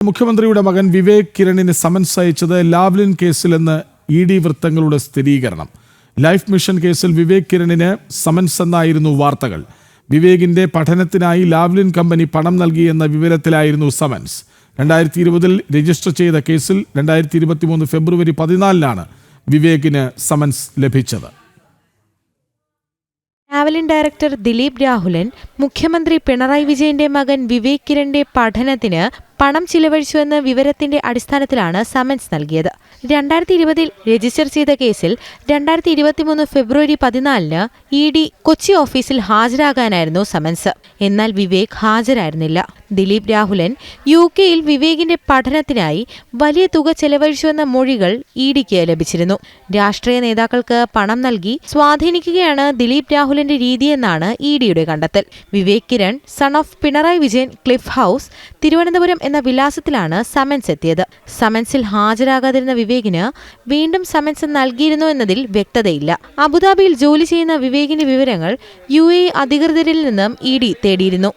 മുഖ്യമന്ത്രിയുടെ മകൻ വിവേക് കിരണിന് സമൻസ് അയച്ചത് ലാവ്ലിൻ കേസിലെന്ന് ഇഡി വൃത്തങ്ങളുടെ സ്ഥിരീകരണം. ലൈഫ് മിഷൻ കേസിൽ വിവേക് കിരണിന് സമൻസ് എന്നായിരുന്നു വാർത്തകൾ. വിവേകിന്റെ പഠനത്തിനായി ലാവ്ലിൻ കമ്പനി പണം നൽകിയെന്ന വിവരത്തിലായിരുന്നു സമൻസ്. 2020 രജിസ്റ്റർ ചെയ്ത കേസിൽ 2023 ഫെബ്രുവരി 14 വിവേകിന് സമൻസ് ലഭിച്ചത്. ലാവ്ലിൻ ഡയറക്ടർ ദിലീപ് രാഹുലൻ മുഖ്യമന്ത്രി പിണറായി വിജയന്റെ മകൻ വിവേക് കിരണിന്റെ പഠനത്തിന് പണം ചിലവഴിച്ചുവെന്ന വിവരത്തിന്റെ അടിസ്ഥാനത്തിലാണ് സമൻസ് നൽകിയത്. 2020 രജിസ്റ്റർ ചെയ്ത കേസിൽ 2023 ഫെബ്രുവരി 14 ഇഡി കൊച്ചി ഓഫീസിൽ ഹാജരാകാനായിരുന്നു സമൻസ്. എന്നാൽ വിവേക് ഹാജരായിരുന്നില്ല. ദിലീപ് രാഹുലൻ UK-യിൽ വിവേകിന്റെ പഠനത്തിനായി വലിയ തുക ചെലവഴിച്ചുവെന്ന മൊഴികൾ ഇഡിക്ക് ലഭിച്ചിരുന്നു. രാഷ്ട്രീയ നേതാക്കൾക്ക് പണം നൽകി സ്വാധീനിക്കുകയാണ് ദിലീപ് രാഹുലന്റെ രീതിയെന്നാണ് ഇഡിയുടെ കണ്ടെത്തൽ. Vivek Kiran son of Pinarayi Vijayan Cliff House Thiruvananthapuram എന്ന വിലാസത്തിലാണ് സമൻസ് എത്തിയത്. സമൻസിൽ ഹാജരാകാതിരുന്ന വിവേകിന് വീണ്ടും സമൻസ് നൽകിയിരുന്നു എന്നതിൽ വ്യക്തതയില്ല. അബുദാബിയിൽ ജോലി ചെയ്യുന്ന വിവേകിന്റെ വിവരങ്ങൾ UAE അധികൃതരിൽ നിന്നും ഇഡി തേടിയിരുന്നു.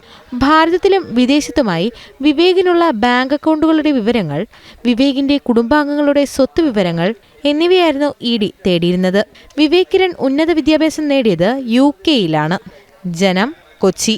ഭാരതത്തിലും വിദേശത്തുമായി വിവേകിനുള്ള ബാങ്ക് അക്കൗണ്ടുകളുടെ വിവരങ്ങൾ, വിവേകിന്റെ കുടുംബാംഗങ്ങളുടെ സ്വത്ത് വിവരങ്ങൾ എന്നിവയായിരുന്നു ഇഡി തേടിയിരുന്നത്. വിവേക് കിരൺ ഉന്നത വിദ്യാഭ്യാസം നേടിയത് UK-യിലാണ്. ജനം, കൊച്ചി.